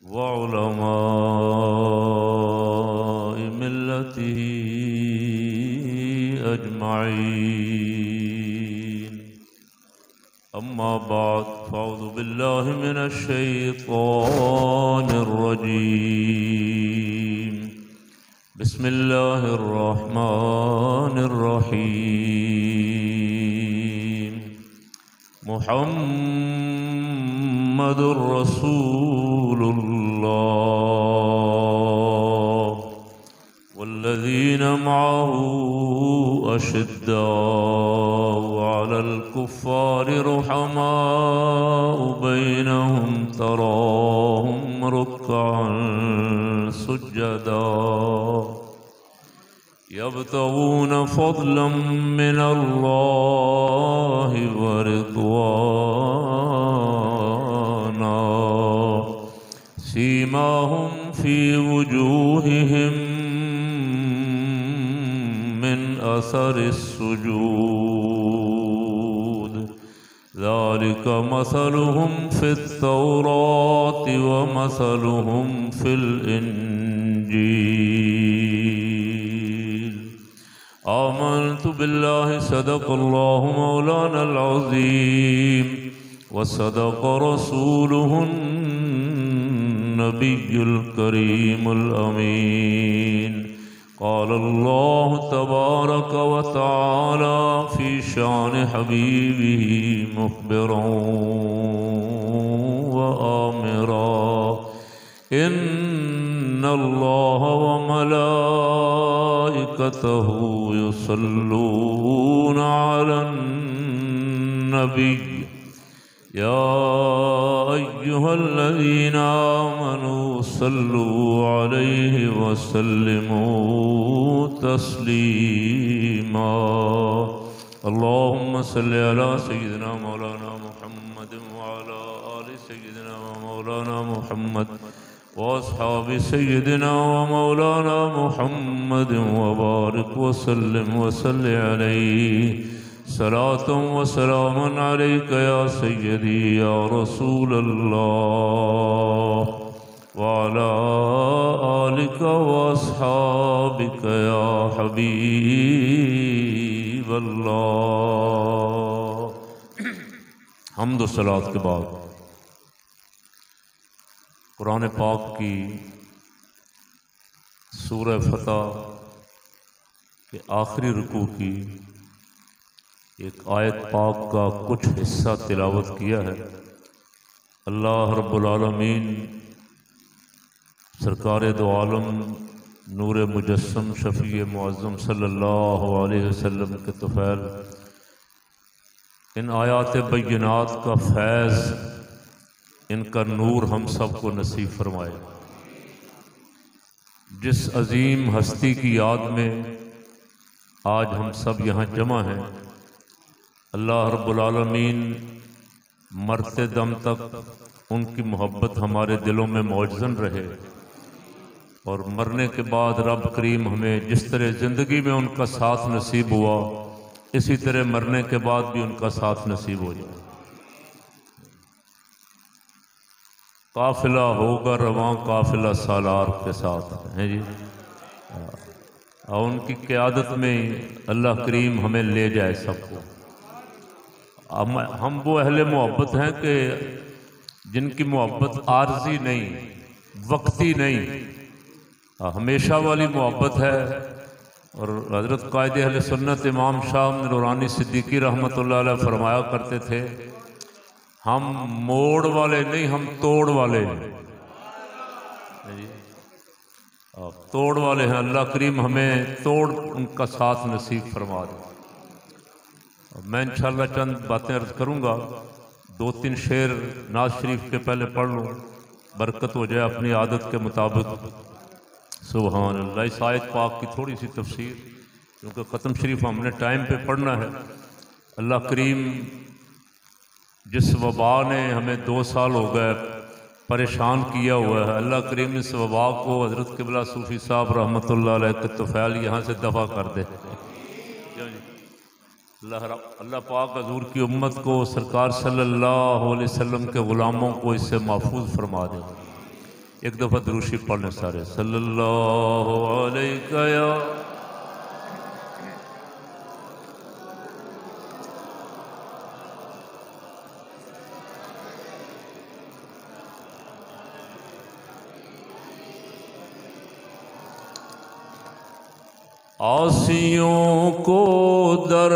व उलमाए मिल्लतिही अजमाईन। अम्मा बाद फ़अऊज़ु बिल्लाहि मिनश शैतानिर रजीम। बिस्मिल्लाहिर रहमानिर रहीम। मुहम्मदुर रसूलुल्लाह वल्लज़ीना मअहू अशिद्दाउ अलल कुफ़्फ़ारि रुहमाउ बैनहुम तराहुम रुक्कअन सुज्जदा यब्तगून फ़ज़लन मिनल्लाहि व रिज़वाना सीमाहुम फ़ी वुजूहिहिम मिन असरिस सुजूद ज़ालिका मसलुहुम फ़ित्तौराति व मसलुहुम फ़िल इंजील। आमनतु बिल्लाहि सदक़ल्लाहु मौलानल अज़ीम व सदक़ रसूलुहुन नबियुल करीमुल अमीन। क़ाल अल्लाहु तबारक व तआला फ़ी शान हबीबिही मुख़बिरन व आमिरा इन्नल्लाह व मलाइकतहु युसल्लूना अलन नबी या अय्युहल्लज़ीना आमनू सल्लू अलैहि व सल्लिमू तस्लीमा। अल्लाहुम्मा सल्लि अला सय्यिदिना मौलाना मुहम्मद व अला आलि सय्यिदिना व मौलाना मुहम्मद व अस्हाबि सय्यिदिना व मौलाना मुहम्मद व बारिक व सल्लिम व सल्लि अलैहि सलातुम व सलामुन अलैका या सय्यदी या रसूल अल्लाह व अला आलिका व अस्हाबिका या हबीब अल्लाह। हम्द व सलात के बाद कुरान पाक की सूरह फतह के आखिरी रुकू की एक आयत पाक का कुछ हिस्सा तिलावत किया है। अल्लाह रब्बुल आलमीन सरकार दो आलम नूर मुजस्सम शफ़ी मुअज़्ज़म सल्लल्लाहु अलैहि वसल्लम के तुफ़ैल इन आयात बय्यनात का फैज़, इनका नूर हम सब को नसीब फरमाए। जिस अजीम हस्ती की याद में आज हम सब यहाँ जमा हैं, अल्लाह रब्बुल आलमीन मरते दम तक उनकी मोहब्बत हमारे दिलों में मौजूद रहे और मरने के बाद रब करीम हमें जिस तरह ज़िंदगी में उनका साथ नसीब हुआ, इसी तरह मरने के बाद भी उनका साथ नसीब हो जाए। काफिला होगा रवां काफिला सालार के साथ हैं जी, और उनकी क़यादत में अल्लाह करीम हमें ले जाए सबको। हम वो अहले मोहब्बत हैं कि जिनकी मोहब्बत आर्जी नहीं, वक्ती नहीं, हमेशा वाली मोहब्बत है। और हज़रत कायद अहले सुन्नत इमाम शाह नूरानी सिद्दीकी रहमतुल्लाह अलैह फरमाया करते थे, हम मोड़ वाले नहीं, हम तोड़ वाले हैं। तोड़ वाले हैं। अल्लाह करीम हमें तोड़ उनका साथ नसीब फरमा दे। मैं इंशाअल्लाह चंद बातें अर्ज करूँगा। 2-3 शेर नाज शरीफ के पहले पढ़ लूँ, बरकत हो जाए अपनी आदत के मुताबिक। सुभान अल्लाह। इस आयत पाक की थोड़ी सी तफसीर, क्योंकि ख़त्म शरीफ हमने टाइम पे पढ़ना है। अल्लाह करीम जिस वबा ने हमें 2 साल हो गए परेशान किया हुआ है, अल्लाह करीम इस वबा को हज़रत क़िबला सूफ़ी साहब रहमतुल्लाह अलैह के तुफ़ैल यहाँ से दफ़ा कर दे। अल्लाह पाक हज़ूर की उम्मत को, सरकार सल्लल्लाहु अलैहि वसल्लम के ग़ुलामों को इससे महफूज फरमा दे। एक दफ़ा दुरूशी पढ़ लें सारे, सल्लल्लाहु अलैहि या आसियों को दर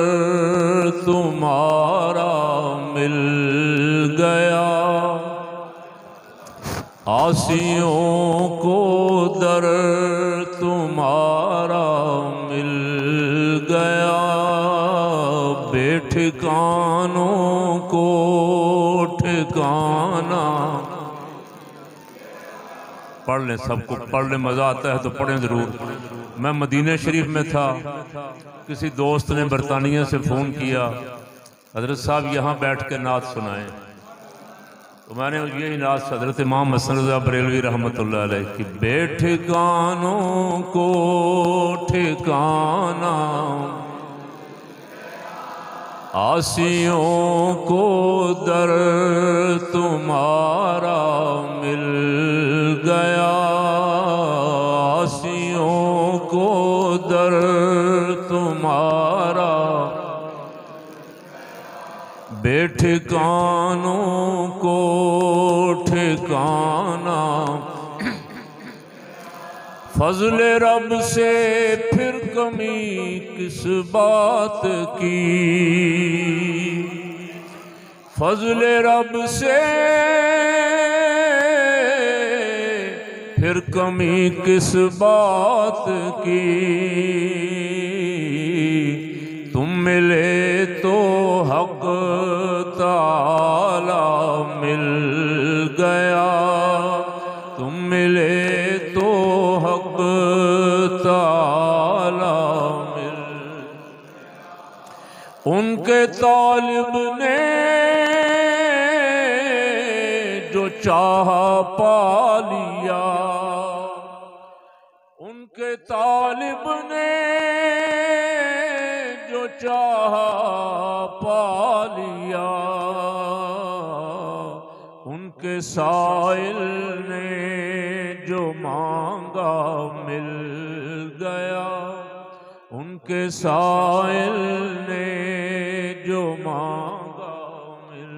तुम्हारा मिल गया, आसियों को दर तुम्हारा मिल गया, बेठिकानों को ठिकाना। पढ़ लें, सबको पढ़ लें, मज़ा आता है तो पढ़ें ज़रूर। मैं मदीना शरीफ में था, किसी दोस्त ने बरतानिया से फ़ोन किया, हज़रत साहब यहाँ बैठ के नात सुनाएं। तो मैंने यही नात हज़रत इमाम हसन रज़ा बरेलवी रहमतुल्लाह अलैह की, बेठिकानों को ठिकाना, आसियों को दर तुम्हारा मिल गया, आसियों को दर तुम्हारा, बेठिकानों को ठिकाना। फज़ल रब से फिर कमी किस बात की, फज़ल रब से फिर कमी किस बात की, तुम मिले तो हक़ ताला मिल गया, तुम मिले तो हक़ ताला मिल। उनके तालिब ने जो चाहा पा लिया, उनके तालिब ने जो चाहा पा लिया, उनके साइल ने जो मांगा मिल गया, उनके साइल ने जो मांगा मिल,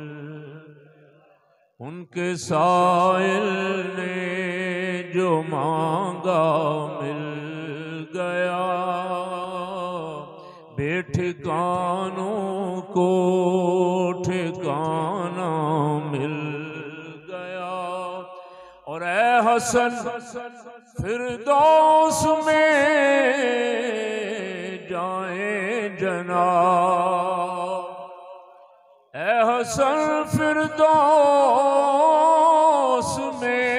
उनके साइल ने जो मांगा मिल गया, बेठिकानों को ठिकाना मिल गया। और ऐ हसन फिरदौस में जाए जनाब, ऐ हसन फिरदौस में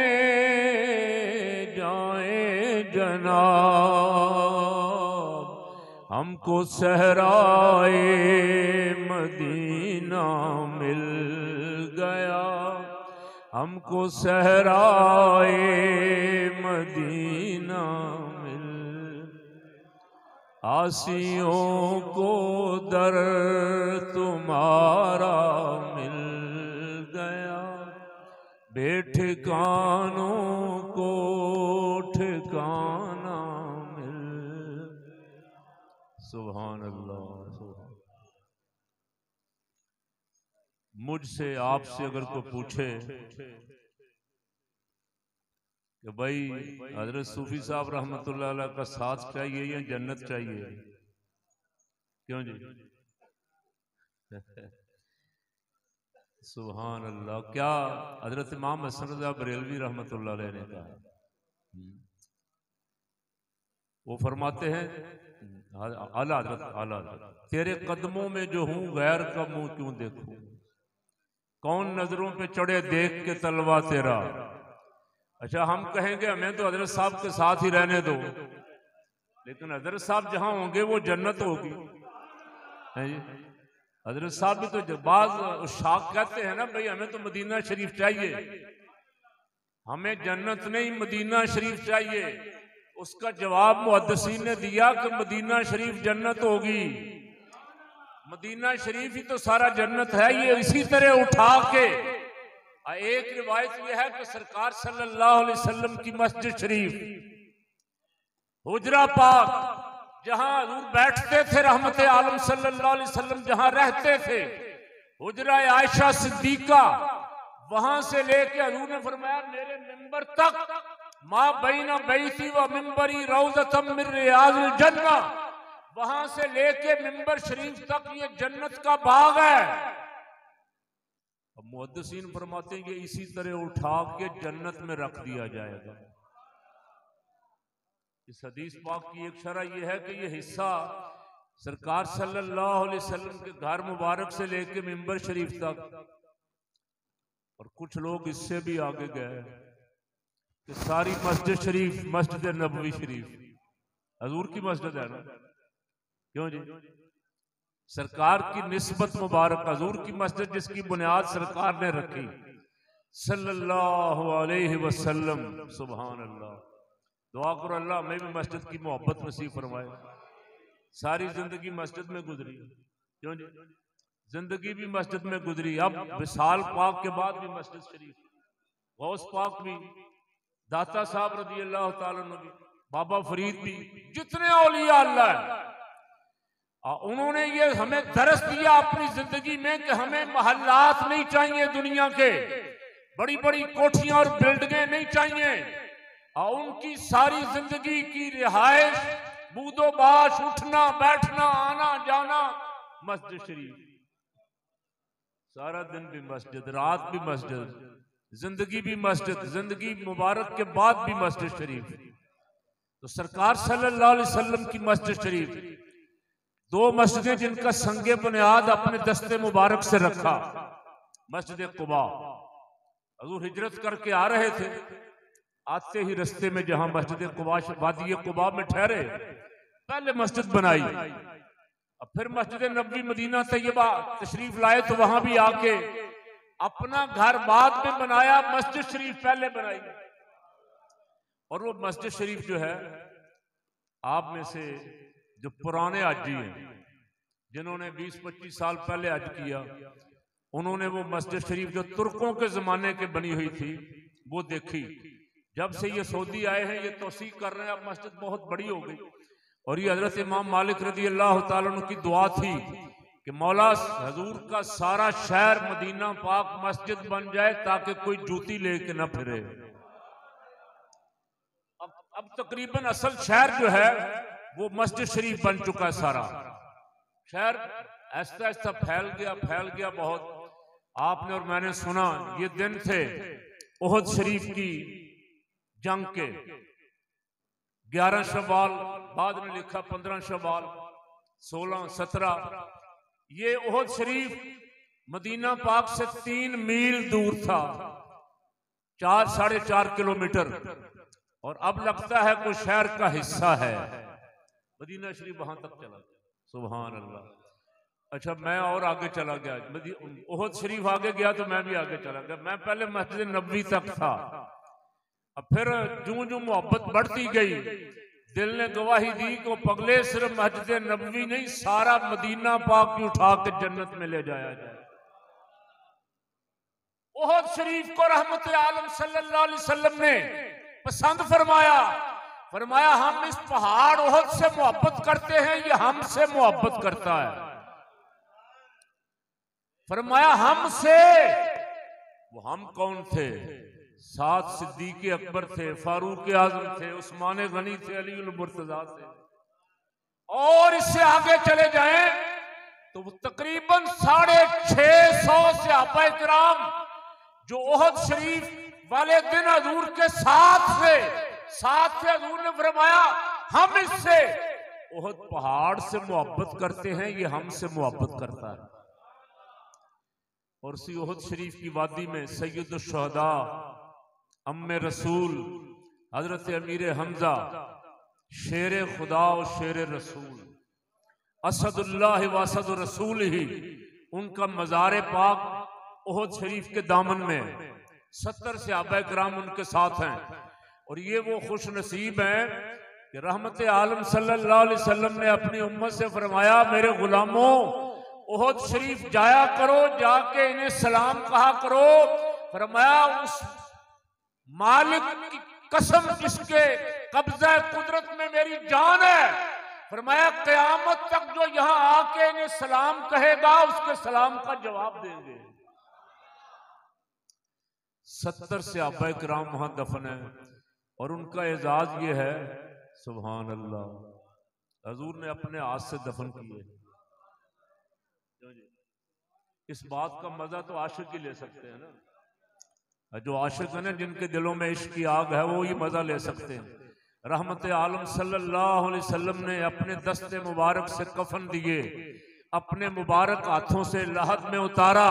जाए जनाब, हमको सहराए मदीना मिल गया, हमको सहराए मदीना मिल, आसियों को दर तुम्हारा मिल गया, बेठिकानों को ठिकाना मिल। सुभान अल्लाह। मुझसे आपसे अगर कोई पूछे कि भाई हजरत सूफी साहब रहमतुल्लाह अलैह का साथ चाहिए या जन्नत चाहिए, क्यों जी? सुभान अल्लाह। क्या हजरत इमाम हसन रज़ा बरेलवी रहमतुल्लाह अलैह ने कहा, वो फरमाते हैं, आला हजरत, तेरे कदमों में जो हूं गैर का मुंह क्यों देखूं, कौन नजरों पे चढ़े देख के तलवा तेरा। अच्छा, हम कहेंगे हमें तो हजरत साहब के साथ ही रहने दो, लेकिन हजरत साहब जहां होंगे वो जन्नत होगी, है जी। हजरत साहब भी तो बाज शाख कहते हैं ना, भाई हमें तो मदीना शरीफ चाहिए, हमें जन्नत नहीं मदीना शरीफ चाहिए। उसका जवाब मुहद्दिसीन ने दिया कि मदीना शरीफ जन्नत होगी, मदीना शरीफ ही तो सारा जन्नत है। ये इसी तरह उठा के एक रिवायत यह है कि सरकार सल्लल्लाहु अलैहि वसल्लम की मस्जिद शरीफ हुजरा पाक जहां हजूर बैठते थे, रहमत आलम सल्लल्लाहु अलैहि वसल्लम जहां रहते थे, हुजरा आयशा सिद्दीका, वहां से लेके हजूर ने फरमाया मेरे मिंबर तक मां बैना बैती व मिंबरी रौज़तम मिन रियाज़िल जन्नह, वहां से लेके मिंबर शरीफ तक ये जन्नत का बाग है। अब मुहद्दिसीन फरमाते हैं कि इसी तरह उठा के जन्नत में रख दिया जाएगा। इस हदीस पाक की एक शरह यह है कि यह हिस्सा सरकार सल्लल्लाहु अलैहि वसल्लम के घर मुबारक से लेके मिंबर शरीफ तक, और कुछ लोग इससे भी आगे गए कि सारी मस्जिद शरीफ मस्जिद नबवी शरीफ हजूर की मस्जिद है ना, क्यों जी? सरकार की निस्बत मुबारक हजूर की मस्जिद जिसकी बुनियाद सरकार ने रखी सल्लल्लाहु अलैहि वसल्लम। सुभान अल्लाह। दुआ करो अल्लाह हमें भी मस्जिद की मोहब्बत नसीब फरमाए। सारी जिंदगी मस्जिद में गुजरी, क्यों जी? जिंदगी भी मस्जिद में गुजरी। अब विसाल पाक के बाद भी मस्जिद शरीफ, गौस पाक भी, दाता साहब रज़ी अल्लाह ताला अन्हु भी, बाबा फरीद भी, जितने औलिया अल्लाह है, उन्होंने ये हमें दरस दिया अपनी जिंदगी में कि हमें महल्लात नहीं चाहिए दुनिया के, बड़ी बड़ी कोठियां और बिल्डिंगें नहीं चाहिए, और उनकी सारी जिंदगी की रिहाइश, बूदोबाश, उठना बैठना, आना जाना मस्जिद शरीफ, सारा दिन भी मस्जिद, रात भी मस्जिद, जिंदगी भी मस्जिद, जिंदगी मुबारक के बाद भी मस्जिद शरीफ। तो सरकार सल्लल्लाहु अलैहि वसल्लम की मस्जिद शरीफ, दो मस्जिदें जिनका संगे बुनियाद अपने दस्ते मुबारक से रखा। मस्जिद कुबा, हजूर हिजरत करके आ रहे थे, आते ही रस्ते में जहां मस्जिद कुबा, वादी कुबा में ठहरे, पहले मस्जिद बनाई, अब फिर मस्जिद नबवी मदीना तैयबा तशरीफ लाए तो वहां भी आके अपना घर बाद में बनाया, मस्जिद शरीफ पहले बनाई। और वो मस्जिद शरीफ जो है, आप में से जो पुराने हाजी हैं, जिन्होंने 20-25 साल पहले हज किया, उन्होंने वो मस्जिद शरीफ जो तुर्कों के जमाने के बनी हुई थी वो देखी। जब से ये सऊदी आए हैं ये तौसीक़ कर रहे हैं, अब मस्जिद बहुत बड़ी हो गई। और ये हजरत इमाम मालिक रज़ी अल्लाह ताला अन्हु की दुआ थी कि मौला हजूर का सारा शहर मदीना पाक मस्जिद बन जाए ताकि कोई जूती लेके ना फिरे। अब तकरीबन असल शहर जो है वो मस्जिद शरीफ बन चुका है। सारा शहर ऐसा ऐसा फैल गया बहुत। आपने और मैंने सुना ये दिन थे ओहद शरीफ की जंग के, 11 शवाल, बाद में लिखा 15 शवाल, 16, 17। ये ओहद शरीफ मदीना पाक से 3 मील दूर था, 4-4.5 किलोमीटर, और अब लगता है कोई शहर का हिस्सा है। मदीना शरीफ वहां तक चला गया। सुभान अल्लाह। अच्छा, मैं और आगे चला गया, ओहद शरीफ आगे गया तो मैं भी आगे चला गया। मैं पहले मस्जिद नबवी तक था, अब फिर जूं जूं मोहब्बत बढ़ती गई, दिल ने गवाही दी को पगले सिर्फ मस्जिद नबवी नहीं, सारा मदीना पाक की उठा के जन्नत में ले जाया जाए। ओहद शरीफ को रहमत आलम सल्लल्लाहु अलैहि वसल्लम ने पसंद फरमाया। फरमाया हम इस पहाड़ ओहद से मोहब्बत करते हैं, ये हमसे मोहब्बत करता है। फरमाया हमसे। वो हम कौन थे? 7 सिद्दीक़ अकबर थे, फारूक आजम थे, उस्मान गनी थे, अली उल मुर्तजा थे, और इससे आगे चले जाएं तो तकरीबन 650 सहाबा किराम जो ओहद शरीफ वाले दिन हजूर के साथ थे हजूर ने फरमाया हम इससे ओहद पहाड़ से मोहब्बत करते हैं, ये हमसे मोहब्बत करता है। और सी ओहद शरीफ की वादी में सैयद शुहदा, अम्मे रसूल, हजरत अमीर हमजा, शेर खुदा और शेर रसूल, असदुल्लाह व असद रसूल ही, उनका मज़ार पाक ओहद शरीफ के दामन में 70 सहाबा किराम उनके साथ हैं। और ये वो खुश नसीब हैं कि रहमत आलम सल्लल्लाहु अलैहि वसल्लम ने अपनी उम्मत से फरमाया मेरे गुलामों ओहद शरीफ जाया करो, जाके इन्हें सलाम कहा करो, फरमाया उस मालिक की कसम जिसके कब्जा कुदरत में मेरी जान है, फरमाया क़यामत तक जो यहां आके इन्हें सलाम कहेगा उसके सलाम का जवाब देंगे। 70 सहाबा किराम वहां दफन है और उनका एजाज ये है, सुभान अल्लाह, हजूर ने अपने हाथ से दफन किए। इस बात का मजा तो आशिक ही ले सकते हैं ना, जो आशिक है ना, जिनके दिलों में इश्क की आग है, वो ही मजा ले सकते हैं। रहमत आलम सल्लल्लाहु अलैहि वसल्लम ने अपने दस्ते मुबारक से कफन दिए, अपने मुबारक हाथों से लहद में उतारा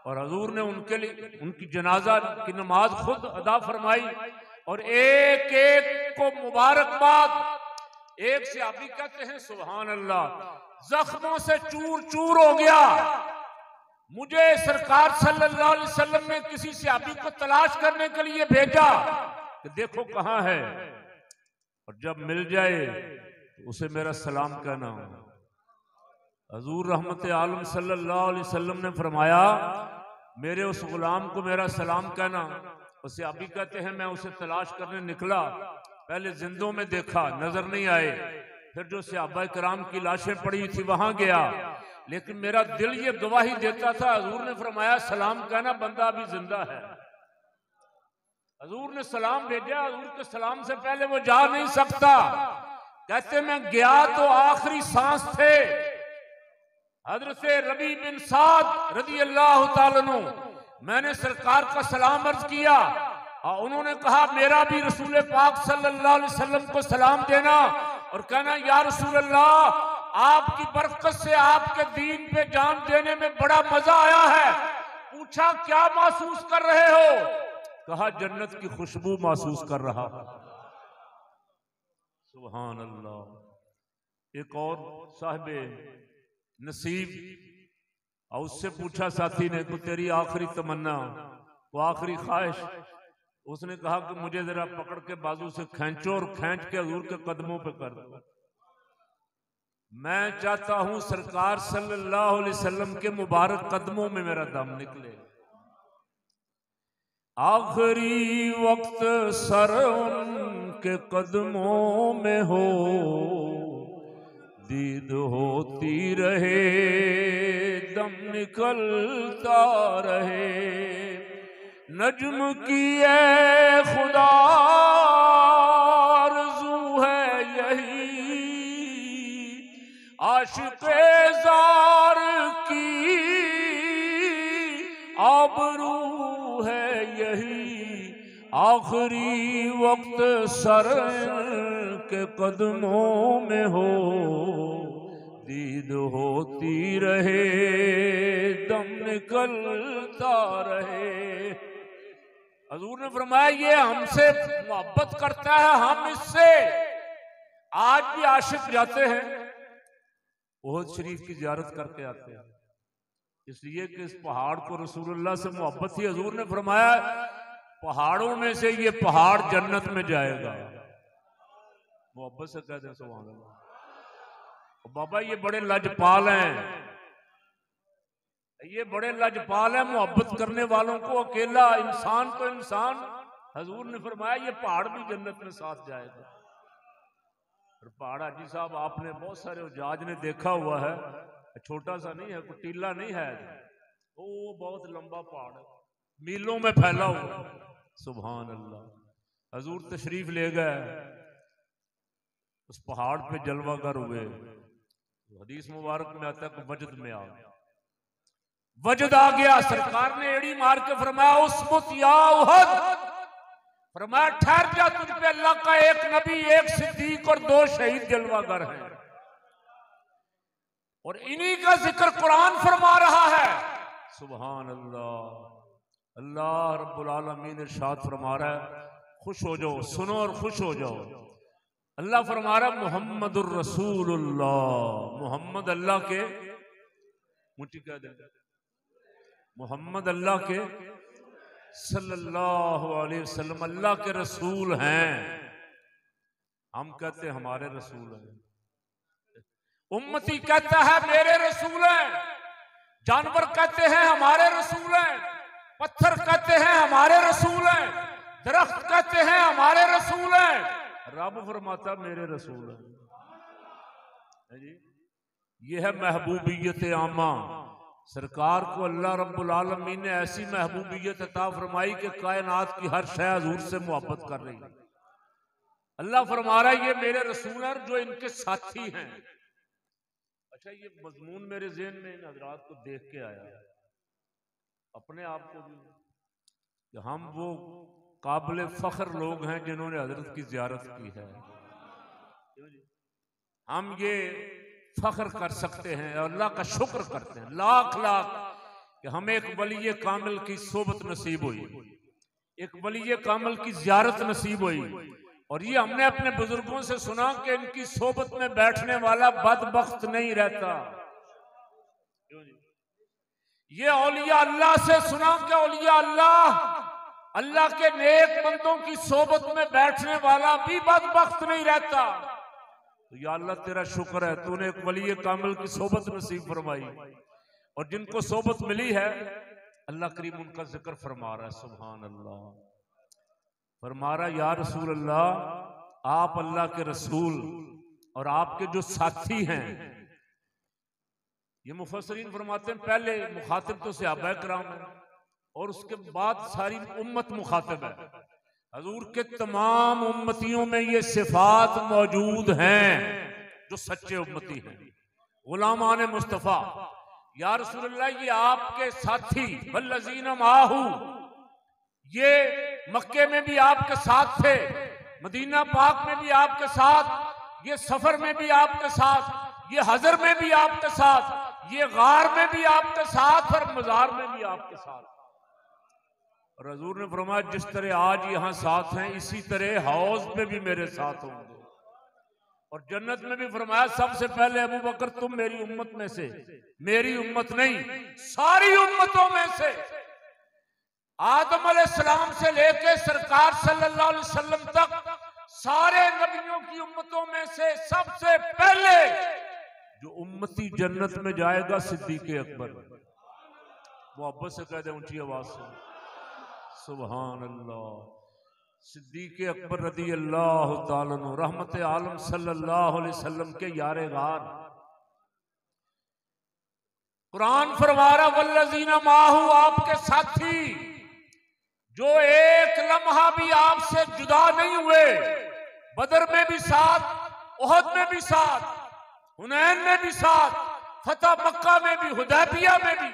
और हजूर ने उनके लिए उनकी जनाजा की नमाज खुद अदा फरमाई और एक एक को मुबारकबाद। एक सहाबी कहते हैं सुभान अल्लाह, जख्मों से चूर चूर हो गया। मुझे सरकार सल्लल्लाहु अलैहि वसल्लम ने किसी सहाबी को तलाश करने के लिए भेजा कि देखो कहां है, और जब मिल जाए तो उसे मेरा सलाम कहना। हजूर रहमत आलम सल्लल्लाहु अलैहि वसल्लम ने फरमाया, मेरे उस गुलाम को मेरा सलाम कहना। उसे अभी कहते हैं मैं उसे तलाश करने निकला, पहले जिंदों में देखा, नजर नहीं आए, फिर जो सहाबा किराम की लाशें पड़ी थी वहां गया, लेकिन मेरा दिल ये गवाही देता था। हजूर ने फरमाया सलाम कहना, बंदा अभी जिंदा है। हजूर ने सलाम भेजा, हजूर के सलाम से पहले वो जा नहीं सकता। कहते मैं गया तो आखिरी सांस थे, हजरत रबी बिन साद रदी अल्लाह तआला अन्हु, मैंने सरकार का सलाम अर्ज किया और उन्होंने कहा मेरा भी रसूल पाक सल्लल्लाहु अलैहि वसल्लम को सलाम देना और कहना या रसूल अल्लाह, आपकी बरकत से आपके दीन पे जान देने में बड़ा मजा आया है। पूछा क्या महसूस कर रहे हो? कहा जन्नत की खुशबू महसूस कर रहा। सुभान अल्लाह। एक और साहिबे नसीब, और उससे पूछा साथी ने तो तेरी आखिरी तमन्ना, वो आखिरी ख्वाहिश? उसने कहा कि मुझे जरा पकड़ के बाजू से खींचो और खींच के हजूर के कदमों पे कर दो। मैं चाहता हूं सरकार सल्लल्लाहु अलैहि वसल्लम के मुबारक कदमों में मेरा दम निकले। आखिरी वक्त सर उनके कदमों में हो, दीद होती रहे, दम निकलता रहे। नज्म की ए खुदा आरज़ू है यही, आशिक़े ज़ार की आबरू है यही। आखिरी वक्त सर के कदमों में हो, दीद होती रहे, दम निकलता रहे। हजूर ने फरमाया ये हमसे मोहब्बत करता है, हम इससे। आज भी आशिक जाते हैं, ओहद शरीफ की ज़ियारत करके आते हैं, इसलिए कि इस पहाड़ को रसूलुल्लाह से मोहब्बत थी। हजूर ने फरमाया पहाड़ों में से ये पहाड़ जन्नत में जाएगा। मोहब्बत से कहते हैं सुभान अल्लाह। बाबा ये बड़े लजपाल हैं, ये बड़े लजपाल हैं, मोहब्बत करने वालों को अकेला, इंसान तो इंसान। हजूर ने फरमाया ये पहाड़ भी जन्नत में साथ जाएगा। और पहाड़ हाजी साहब आपने बहुत सारे उजाज ने देखा हुआ है, छोटा सा नहीं है, कोई टीला नहीं है, वो बहुत लंबा पहाड़ है, मीलों में फैला हुआ। सुभान अल्लाह। हजूर तशरीफ ले गए, उस पहाड़ पे जलवागर हुए। हदीस मुबारक में आता है कि वजद में आ गया, वजद आ गया। सरकार ने एड़ी मार के फरमाया उस्मुत या उहद, फरमाया ठहर जा, तुझ पे अल्लाह का एक नबी, एक सिद्दीक और 2 शहीद जलवागर हैं, और इन्हीं का जिक्र कुरान फरमा रहा है। सुभान अल्लाह। अल्लाह रब्बुल आलमीन इरशाद फरमा रहा है, खुश हो जाओ, सुनो और खुश हो जाओ। अल्लाह फरमा रहा है मुहम्मदुर रसूलुल्लाह, मोहम्मद अल्लाह के, मुट्ठी कह दे, मोहम्मद अल्लाह के सल्लल्लाहु अलैहि वसल्लम अल्लाह के रसूल हैं। हम कहते हैं हमारे रसूल हैं, उम्मती कहता है मेरे रसूल हैं, जानवर कहते हैं हमारे रसूल हैं। पत्थर कहते हैं हमारे रसूल हैं, दरख्त कहते हैं हमारे रसूल हैं, रब फरमाता मेरे रसूल है जी। ये है महबूबियत आमा। सरकार को अल्लाह रब्बुल आलमीन ने ऐसी महबूबियत अता फरमाई कि कायनात की हर शय हुजूर से मोहब्बत कर रही है। अल्लाह फरमा रहा है ये मेरे रसूल हैं जो इनके साथी हैं। अच्छा, ये मजमून मेरे ज़हन में इन हजरात को देख के आया अपने आप को भी कि हम वो काबिल फख्र लोग हैं जिन्होंने हजरत की ज़ियारत की है। हम ये फख्र कर सकते हैं और अल्लाह का शुक्र करते हैं लाख लाख कि हमें एक वली कामिल की सोबत नसीब हुई, एक वली कामिल की ज़ियारत नसीब हुई। और ये हमने अपने बुजुर्गों से सुना कि इनकी सोबत में बैठने वाला बदबख्त नहीं रहता। ये औलिया अल्लाह से सुना कि औलिया अल्लाह के नेक बंदों की सोबत में बैठने वाला भी बदबख्त नहीं रहता। तो या अल्लाह तेरा शुक्र है तूने एक वली कामिल की सोबत नसीब फरमाई। और जिनको सोबत मिली है अल्लाह करीम उनका जिक्र फरमा रहा है। सुभान अल्लाह। फरमा रहा या रसूल अल्लाह, आप अल्लाह के रसूल और आपके जो साथी हैं, ये मुफस्सिरीन फरमाते हैं पहले मुखातिब तो सहाबा किराम है और उसके बाद सारी उम्मत मुखातिब है। हजूर के तमाम उम्मतियों में ये सिफात मौजूद हैं जो सच्चे उम्मती हैं, गुलामान मुस्तफ़ा। या रसूलल्लाह, ये आपके साथी वल्लज़ीना माहू, ये मक्के में भी आपके साथ थे, मदीना पाक में भी आपके साथ, ये सफर में भी आपके साथ, ये हजर में भी आपके साथ, ये गार में भी आपके साथ और मजार में भी आपके साथ। और हजूर ने फरमाया जिस तरह आज यहां साथ हैं इसी तरह हौज में भी मेरे साथ होंगे। और जन्नत में भी फरमाया सबसे पहले अबू बकर तुम मेरी उम्मत में से, मेरी उम्मत नहीं सारी उम्मतों में से, आदम अलैहिस्सलाम से लेके सरकार सल्लल्लाहु अलैहि वसल्लम तक सारे नबियों की उम्मतों में से सबसे पहले जो उम्मती जन्नत में जाएगा सिद्दीक़ अकबर। मोहब्बत से कह दे ऊंची आवाज से सुभान अल्लाह। सिद्दीक़ अकबर रदी अल्लाह ताला अन्हु रहमत आलम सल्लल्लाहु अलैहि वसल्लम के यारे गार। कुरान फरमा रहा वल्लज़ीना माहू, आपके साथी जो एक लम्हा भी आपसे जुदा नहीं हुए, बदर में भी साथ, उहद में भी साथ, हुनैन में भी साथ, फतह मक्का में भी, हुदैबिया में भी,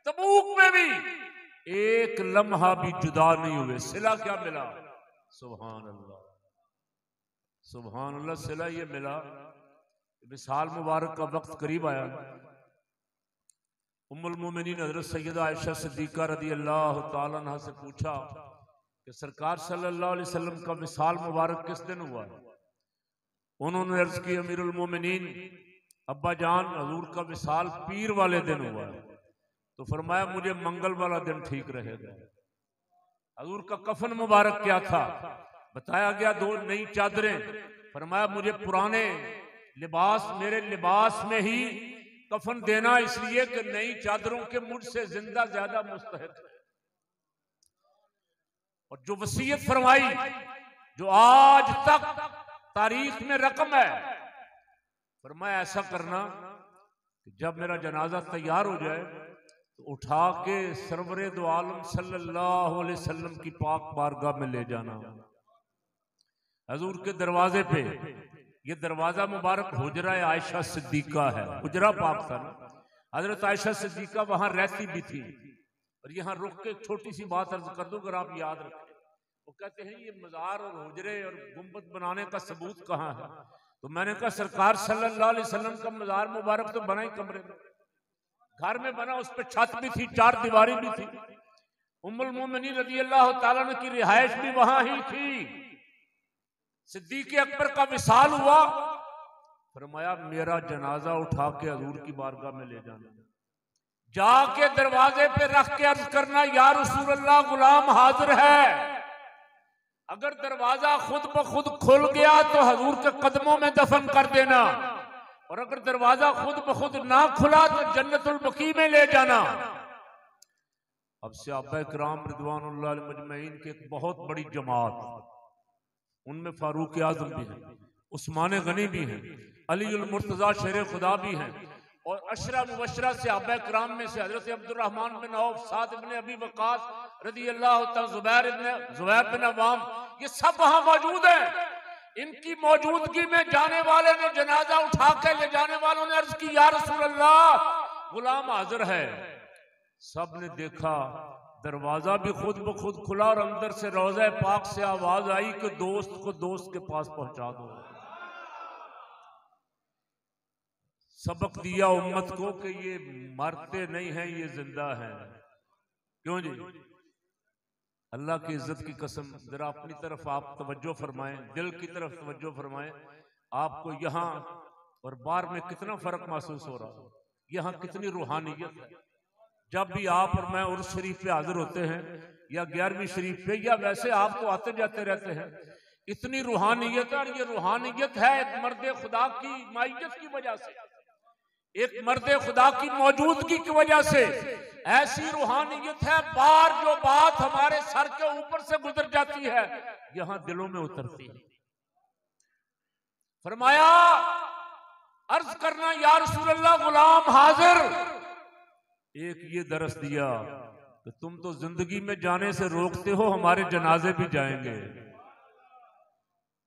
तबूक में भी एक लम्हा भी जुदा नहीं हुए। सिला क्या मिला? सुभान अल्लाह सुभान अल्लाह। सिला ये मिला विसाल मुबारक का वक्त करीब आया। उम्मुल मोमिनीन हज़रत सैयदा आयशा सिद्दीक़ा रदी अल्लाह ताला अन्हा से पूछा कि सरकार सल्लल्लाहु अलैहि वसल्लम का विसाल मुबारक किस दिन हुआ? उन्होंने अर्ज की अमीरुल मोमिनीन अब्बा जान, हजूर का विसाल पीर वाले दिन हुआ है। तो फरमाया मुझे मंगल वाला दिन ठीक रहेगा। हजूर का कफन मुबारक क्या था? बताया गया 2 नई चादरें। फरमाया मुझे पुराने लिबास, मेरे लिबास में ही कफन देना, इसलिए कि नई चादरों के मुझसे जिंदा ज्यादा मुस्तहिक है। और जो वसीयत फरमाई जो आज तक तारीख में रकम है, फरमाया ऐसा करना कि जब मेरा जनाजा तैयार हो जाए तो उठा के सरवरे दो आलम सल्लल्लाहु अलैहि वसल्लम की पाक बारगाह में ले जाना। हजूर के दरवाजे पे, ये दरवाजा मुबारक हुजरा आयशा सिद्दीका है, हुजरा पाक था ना, हजरत आयशा सिद्दीका वहां रहती भी थी। और यहाँ रुक के छोटी सी बात अर्ज कर दूं अगर आप याद रखें। वो कहते हैं ये मजार और हुजरे और गुंबद बनाने का सबूत कहाँ है? तो मैंने कहा सरकार सल्लल्लाहु अलैहि वसल्लम का मजार मुबारक तो बना ही कमरे में, घर में बना, उस पर छत भी थी, 4 दीवारी भी थी। उम्मुल मोमिनीन रज़ी अल्लाह ताला अन्हा की रिहाइश भी वहां ही थी। सिद्दीक़ अकबर का विसाल हुआ, फरमाया मेरा जनाजा उठा के हजूर की बारगाह में ले जाना, जाके दरवाजे पे रख के अर्ज करना या रसूल अल्लाह गुलाम हाजिर है। अगर दरवाजा खुद ब खुद खुल गया तो हजूर के कदमों में दफन कर देना, और अगर दरवाजा खुद ब खुद ना खुला तो जन्नतुल बकी में ले जाना। अब सहाबा किराम रिदवानुल्लाह अलैहिम मजमईन की एक बहुत बड़ी जमात, उनमें फारूक आजम भी हैं, उस्मान गनी भी हैं, अली उल मुर्तजा शेर खुदा भी हैं, और अशरा मुबशरा सहाबा किराम में से हजरत अब्दुर्रहमान बिन औफ, साद इब्न अबी वक्कास रज़ी अल्लाह तआला, जुबैर बिन अवाम, ये सब वहां मौजूद हैं। इनकी मौजूदगी में जाने वाले ने, जनाजा उठा के ले जाने वालों ने अर्ज की, या रसूल अल्लाह, गुलाम हाजिर है। सब ने देखा, दरवाजा भी खुद ब खुद खुला और अंदर से रोज़ा पाक से आवाज आई कि दोस्त को दोस्त के पास पहुंचा दो। सबक दिया उम्मत को कि ये मरते नहीं हैं, ये जिंदा हैं। क्यों जी? अल्लाह की इज्जत की कसम, जरा अपनी तरफ आप तवज्जो फरमाएं, दिल की तरफ तवज्जो फरमाएं। आपको यहाँ और बाहर में कितना फर्क महसूस हो रहा है, यहाँ कितनी रूहानियत है। जब भी आप और मैं उर्स शरीफ पे हाजिर होते हैं या 11वीं शरीफ पे, या वैसे आप तो आते जाते रहते हैं, इतनी रूहानियत है। और ये रूहानियत है एक मर्द खुदा की माइयत की वजह से, एक मर्द खुदा की मौजूदगी की वजह से। ऐसी रूहानियत है, बार जो बात हमारे सर के ऊपर से गुजर जाती है, यहां दिलों में उतरती है। फरमाया, अर्ज करना या रसूल अल्लाह, गुलाम हाजिर। एक ये दरस दिया कि तुम तो जिंदगी में जाने से रोकते हो, हमारे जनाजे भी जाएंगे,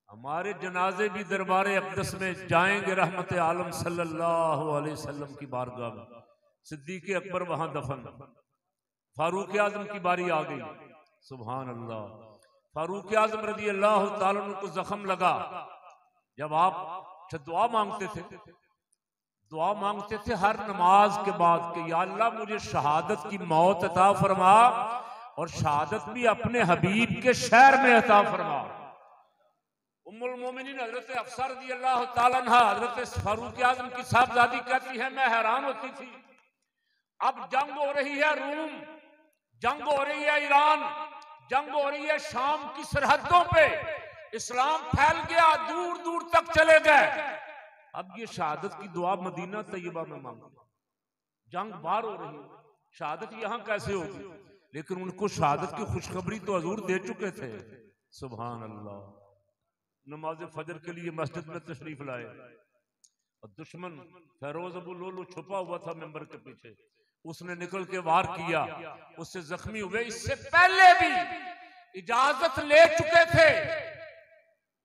हमारे जनाजे भी दरबार अक़दस में जाएंगे। रहमत आलम सल्लल्लाहु अलैहि वसल्लम की बारगाह में सिद्दीक़ अकबर वहां दफन, फारूक आजम की बारी आ गई। सुभान अल्लाह। फारूक आजम रज़ी अल्लाह तआला अन्हु को जख्म लगा। जब आप दुआ मांगते थे, दुआ मांगते थे हर नमाज के बाद कि या अल्लाह मुझे शहादत की मौत अता फरमा, और शहादत भी अपने हबीब के शहर में अता फरमा। उम्मुल मोमिनीन हजरत हफ्सा रज़ी अल्लाह तआला अन्हा, हजरत फारूक आजम की साहबजादी कहती है, मैं हैरान होती थी, अब जंग हो रही है रूम, जंग हो रही है ईरान, जंग हो रही है शाम की सरहदों पे, इस्लाम फैल गया, दूर दूर तक चले गए। अब ये शहादत की दुआ मदीना तैयबा में मांगो, जंग बाहर हो रही है, शहादत यहां कैसे होगी? लेकिन उनको शहादत की खुशखबरी तो हजूर दे चुके थे। सुभान अल्लाह। नमाज फजर के लिए मस्जिद में तशरीफ लाए और दुश्मन फैरोज अबू लोलो छुपा हुआ था मेंबर के पीछे, उसने निकल के वार किया, उससे जख्मी हुए। इससे पहले भी इजाजत ले चुके थे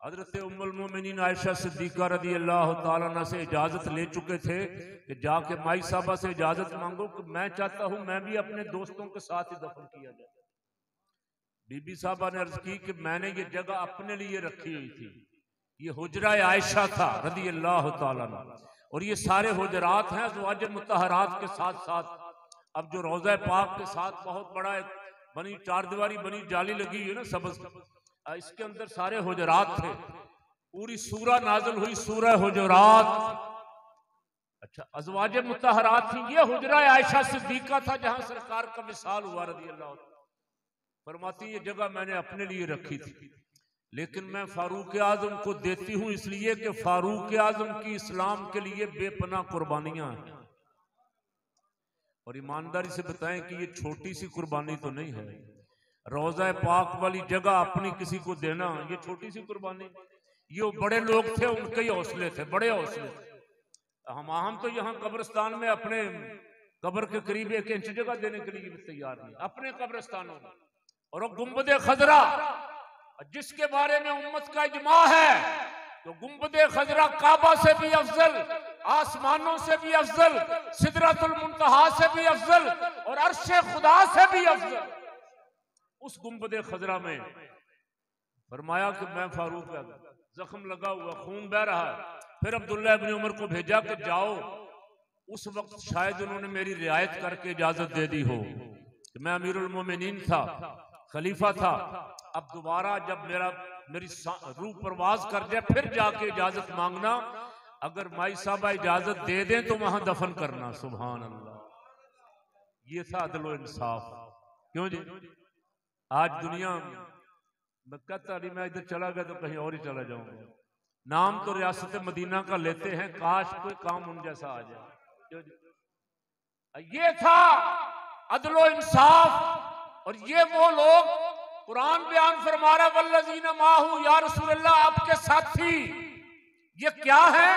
हजरत उम्मुल मोमिनीन आयशा सिद्दीका रज़ी अल्लाह तआला अन्हा से इजाजत ले चुके थे कि जाके माई साहबा से इजाजत मांगो कि मैं चाहता हूं मैं भी अपने दोस्तों के साथ ही दफन किया जाए। बीबी साहबा ने अर्ज की कि मैंने ये जगह अपने लिए रखी हुई थी, ये हुजरा आयशा था रज़ी अल्लाह तआला अन्हा, और ये सारे हुजरात हैं अज़वाज मुतहरात के साथ साथ। अब जो रोज़ा पाक के साथ बहुत बड़ा एक बनी चारदीवारी बनी जाली लगी है ना सबज, इसके अंदर सारे हुजरात थे। पूरी सूरा नाज़िल हुई, सूरह हुजरात। अच्छा, अज़वाज मुतहरात थी, ये हुजरा आयशा सिद्दीका था जहां सरकार का विसाल हुआ रज़ी अल्लाह। फरमाती ये जगह मैंने अपने लिए रखी थी, लेकिन मैं फारूक आजम को देती हूं इसलिए कि फारूक आजम की इस्लाम के लिए बेपनाह कुर्बानियां हैं। और ईमानदारी से बताएं कि ये छोटी सी कुर्बानी तो नहीं है। रोज़ा पाक वाली जगह अपनी किसी को देना ये छोटी सी कुर्बानी, ये बड़े लोग थे, उनके ही हौसले थे, बड़े हौसले थे। हम तो यहाँ कब्रिस्तान में अपने कब्र के करीब 1 इंच जगह देने के लिए भी तैयार नहीं, अपने कब्रिस्तानों में। और वो गुंबदे खजरा जिसके बारे में उम्मत का इजमा है, तो गुंबदे खजरा काबा से भी अफजल, आसमानों से भी अफजल, सिदरतुल मुंतहा से भी अफजल, और अर्शे खुदा से भी अफजल। उस गुंबदे खजरा में फरमाया कि मैं फारूक जख्म लगा हुआ, खून बह रहा है। फिर अब्दुल्लाह इब्न उमर को भेजा कि जाओ, उस वक्त शायद उन्होंने मेरी रियायत करके इजाजत दे दी हो कि मैं अमीरुल मोमिनीन था, खलीफा था। अब दोबारा जब मेरी रूह परवाज कर जाए फिर जाके इजाजत मांगना, अगर माई साहबा इजाजत दे दें तो वहां दफन करना। सुभान अल्लाह। ये था अदल व इंसाफ। क्यों जी? आज दुनिया मैं कहता नहीं, मैं इधर चला गया तो कहीं और ही चला जाऊंगा। नाम तो रियासत मदीना का लेते हैं, काश कोई काम उन जैसा आ जाए। ये था अदलो इंसाफ। और ये वो लोग, कुरान बयान फरमा रहा वल्लज़ीना माहू या रसूलल्लाह, आपके साथी ये क्या है?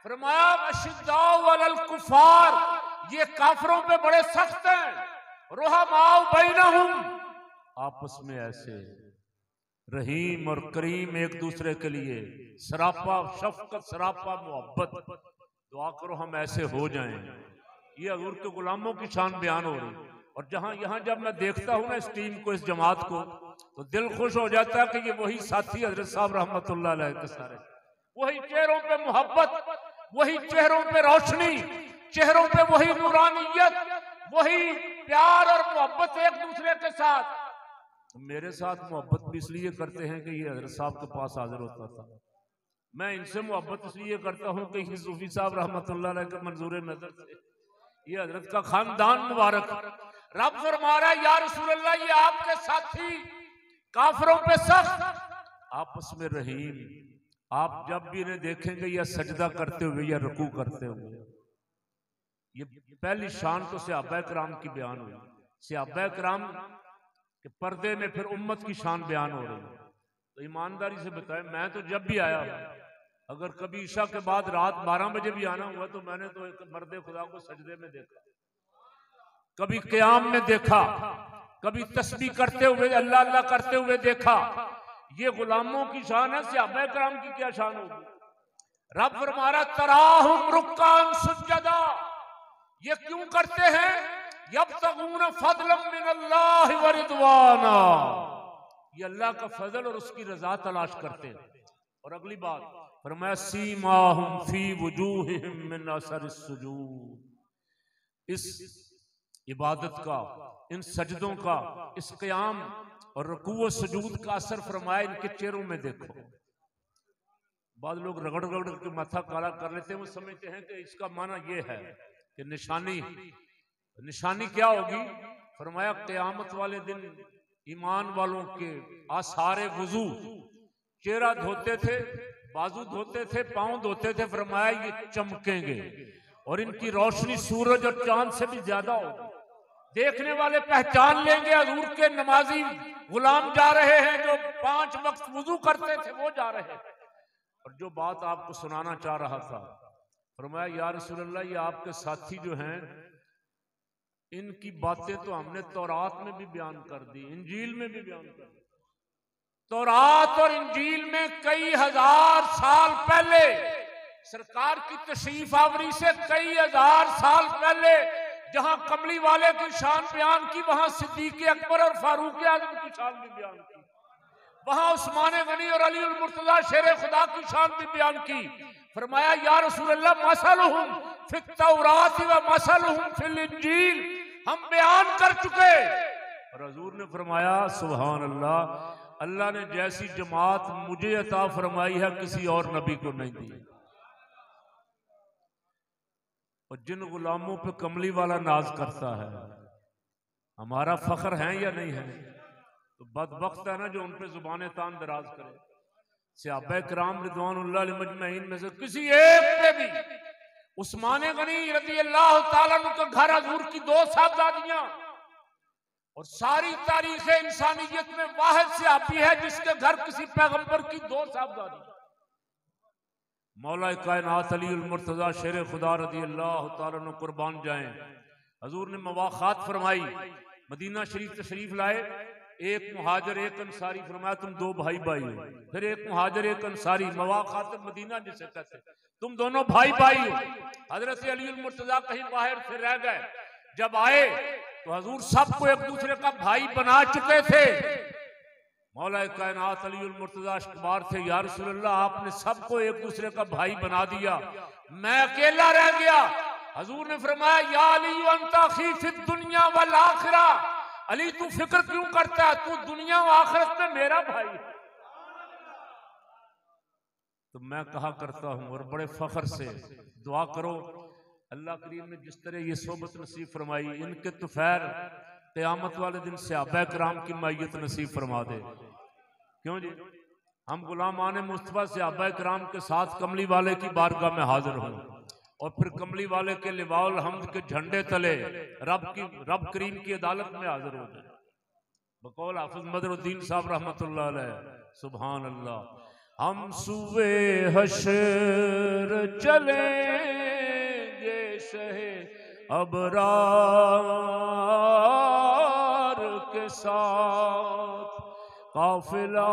फरमाया अशिद्दाउ अलल कुफार, ये काफिरों पे बड़े सख्त हैं। रुहमाउ बैनहुम, आपस में ऐसे रहीम और करीम एक दूसरे के लिए, सरापा शफकत, सरापा मोहब्बत। दुआ करो हम ऐसे हो जाएं। ये हजूर के गुलामों की शान बयान हो रही। और जहां यहां जब मैं देखता हूं ना इस टीम को, इस जमात को, तो दिल खुश हो जाता है कि ये वही साथी हजरत साहब रहमतुल्लाह अलैह के सारे, वही चेहरों पे मोहब्बत, वही चेहरों पे रोशनी, चेहरों पे वही नूरानियत, वही प्यार और मोहब्बत एक दूसरे के साथ। मेरे साथ मोहब्बत भी इसलिए करते हैं कि ये हजरत साहब के पास हाजिर होता था। मैं इनसे मोहब्बत इसलिए करता हूँ कि सूफी साहब रहमतुल्लाह अलैह के मंजूर नजर से ये हजरत का खानदान मुबारक। रब फरमा रहा है या रसूलल्लाह, ये आपके साथी काफिरों पे सख्त, आपस में रहीम। आप जब भी इन्हें देखेंगे या सजदा करते हुए या रुकू करते हुए, ये पहली शान तो सहाबा किराम की बयान हुई। सहाबा किराम के पर्दे में फिर उम्मत की शान बयान हो रही है। तो ईमानदारी से बताएं, मैं तो जब भी आया हूं, अगर कभी ईशा के बाद रात 12 बजे भी आना हुआ, तो मैंने तो एक मर्दे खुदा को सजदे में देखा, कभी क़याम में देखा, कभी तस्बीह करते हुए अल्लाह अल्लाह करते हुए देखा। ये गुलामों की शान है, सहाबा किराम की क्या शान होगी? रब फरमा तराहुम रुक्कान सुज्जदा, ये क्यों करते हैं? यब्तगून फज़लन मिनल्लाहि व रिदवाना, ये अल्लाह का फजल और उसकी रजा तलाश करते हैं। और अगली बात फरमाया सीमाहुम फी वुजूहिहिम मिन असरिस सुजूद, इस इबादत का, इन सजदों का, इस क़याम और रुकू व सुजूद का असर फरमाया इनके चेहरों में देखो। बाद लोग रगड़ रगड़ के माथा काला कर लेते हैं, वो समझते हैं कि इसका माना ये है कि निशानी क्या होगी? फरमाया क़यामत वाले दिन ईमान वालों के आसारे वुजू, चेहरा धोते थे, बाजू धोते थे, पांव धोते थे, फरमाया ये चमकेंगे और इनकी रोशनी सूरज और चांद से भी ज्यादा होगी। देखने वाले पहचान लेंगे हजूर के नमाजी गुलाम जा रहे हैं, जो 5 वक्त वुजू करते थे वो जा रहे हैं। और जो बात आपको सुनाना चाह रहा था, फरमाया या रसूलल्लाह, ये आपके साथी जो हैं, इनकी बातें तो हमने तौरात में भी बयान कर दी, इंजील में भी बयान कर दी। तौरात और इंजील में कई हजार साल पहले, सरकार की तशरीफ आवरी से कई हजार साल पहले, जहां कमली वाले की शान बयान की, वहां सिद्दीक अकबर और फारूक आजम की शान भी बयान की, वहां उस्मान गनी और अली उल मुर्तजा शेर खुदा की शान भी बयान की। फरमाया या रसूलल्लाह मसलहुम फित तौरात व मसलहुम फिल इंजील, हम बयान कर चुके। और हजूर ने फरमाया सुभान अल्लाह, अल्लाह ने जैसी जमात मुझे अता फरमाई है किसी और नबी को नहीं दी। और जिन गुलामों पे कमली वाला नाज करता है, हमारा फख्र है या नहीं है? तो बदबख्त है ना जो उन पे जुबान तान दराज करे। सहाबा किराम रिदवानुल्लाह अलैहिम मजमईन में से किसी एक पे भी, उस्मान गनी रज़ी अल्लाह तआला अन्हु के घर हजूर की 2 साहबजादियां, और सारी तारीख इंसानियत में वाहिद सहाबी है जिसके घर किसी पैगंबर की 2 साहबजादी। मौला कायनात अली उल मुर्तजा शेर खुदा रज़ी अल्लाह तआला अन्हु कुर्बान जाएं, हजूर ने मवाखात फरमाई, मदीना शरीफ तशरीफ लाए, एक मुहाजिर एक अंसारी, फरमाया तुम 2 भाई भाई हो। फिर एक मुहाजिर एक अंसारी, मवाखात मदीना जिसे कहते, तुम दोनों भाई भाई हो। हजरत अली उल मुर्तजा कहीं बाहर से रह गए, जब आए तो हजूर सबको एक दूसरे का भाई बना चुके थे। मौला कायनात अली उल मुर्तजा इश्कबार थे, या रसूलल्लाह आपने सबको एक दूसरे का भाई बना दिया, मैं अकेला रह गया। हजूर ने फरमाया या अली अंता अखी फिद दुनिया वल आखिरा, अली तू फिक्र क्यों करता है, तू दुनिया और आखिरत में मेरा भाई। तो मैं कहा करता हूं और बड़े फख्र से दुआ करो, अल्लाह करीम ने जिस तरह ये सोबत नसीब फरमाई, इनके तुफैर क़यामत वाले दिन सहाबा किराम की मैयत नसीब फरमा दे। क्यों जी? हम गुलामान मुस्तफा सहाबा किराम के साथ कमली वाले की बारगाह में हाजिर हों। और फिर कमली वाले के लिवाउल हम्द के झंडे तले रब करीम की अदालत में हाजिर हो जाए। बकौल हाफिज मदरुद्दीन साहब रहमतुल्लाह अलैह, सुभान अल्लाह। हम सुवे हशर चलेंगे शहे अबरार के साथ, काफिला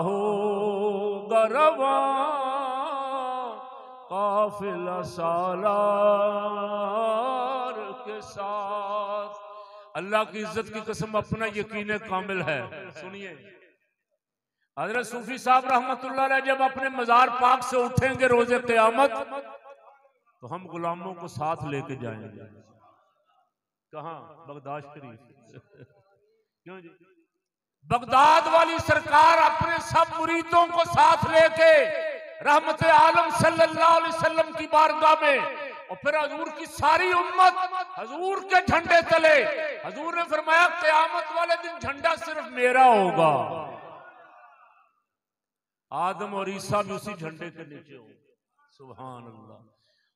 होगा रवां काफिला सालार के साथ। अल्लाह की इज्जत की कसम अपना यकीन कामिल है। सुनिए हजरत सूफी साहब रहमतुल्लाह अलैह जब अपने मजार पाक से उठेंगे रोजे क़यामत, तो हम गुलामों को साथ लेके जाएंगे। कहां? बगदाद शरीफ। क्यों जी? बगदाद वाली सरकार अपने सब मुरीदों को साथ लेके रहमत आलम सल्लल्लाहु अलैहि वसल्लम की बारगाह में, और फिर हजूर की सारी उम्मत हजूर के झंडे तले। हजूर ने फरमाया क़यामत वाले दिन झंडा सिर्फ मेरा होगा, आदम और ईसा भी उसी झंडे के नीचे हो। सुभान अल्लाह।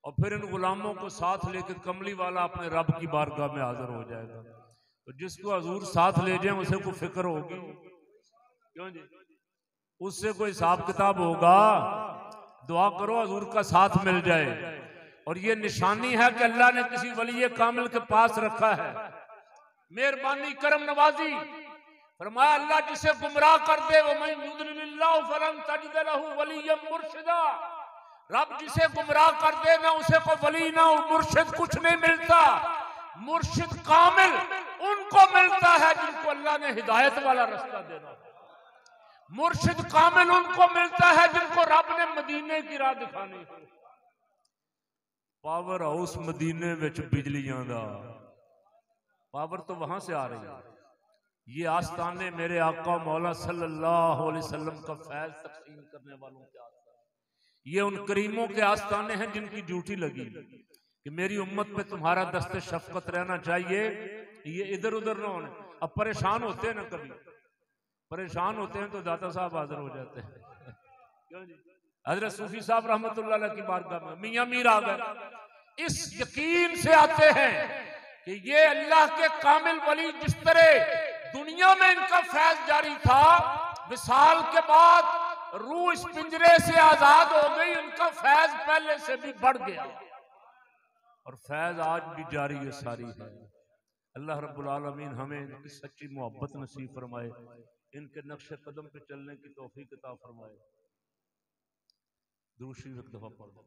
और फिर इन गुलामों को साथ लेकर कमली वाला अपने रब की बारगाह में हाजिर हो जाएगा। तो जिसको हजूर साथ ले जाए उसे कोई फिक्र होगी? क्यों जी? उससे कोई हिसाब किताब होगा? दुआ करो हजूर का साथ मिल जाए। और ये निशानी है कि अल्लाह ने किसी वली कामिल के पास रखा है। मेहरबानी करम नवाजी फरमाया अल्लाह जिसे गुमराह कर दे वो मैं युद्लिल्लाहु फलन तजिद लहू वलिय्यम मुर्शिदा। रब जिसे गुमराह कर दे ना उसे कोई वली ना मुर्शिद कुछ नहीं मिलता। मुर्शिद कामिल उनको मिलता है जिनको अल्लाह ने हिदायत वाला रास्ता देना। मुर्शिद कामिल उनको मिलता है जिनको रब ने मदीने की राह दिखानी। पावर हाउस मदीने विच बिजलियां दा पावर तो वहां से आ रही है। ये आस्ताने मेरे आका मौला सल्लल्लाहु अलैहि वसल्लम का फैज तकसीम करने वालों के आस्ताने। ये उन करीमों के आस्ताने हैं जिनकी ड्यूटी लगी कि मेरी उम्मत पे तुम्हारा दस्ते शफकत रहना चाहिए। ये इधर उधर ना होने। अब परेशान होते हैं ना, कभी परेशान होते हैं तो दाता साहब हाजिर हो जाते हैं। क्यों जी? हजरत सूफी साहब रहमतुल्लाह अलैह की बारगाह में मियां मीर आ गए। इस यकीन से आते हैं कि ये अल्लाह के कामिल वली जिस तरह दुनिया में इनका फैज जारी था, विसाल के बाद रूह इस पिंजरे से आजाद हो गई, इनका फैज पहले से भी बढ़ गया और फैज आज भी जारी है सारी है। अल्लाह रब्बुल आलमीन हमें इनकी सच्ची मोहब्बत नसीब फरमाए, इनके नक्शे कदम पे चलने की तौफीक अता फरमाए। दूसरी एक दफा पढ़ दो।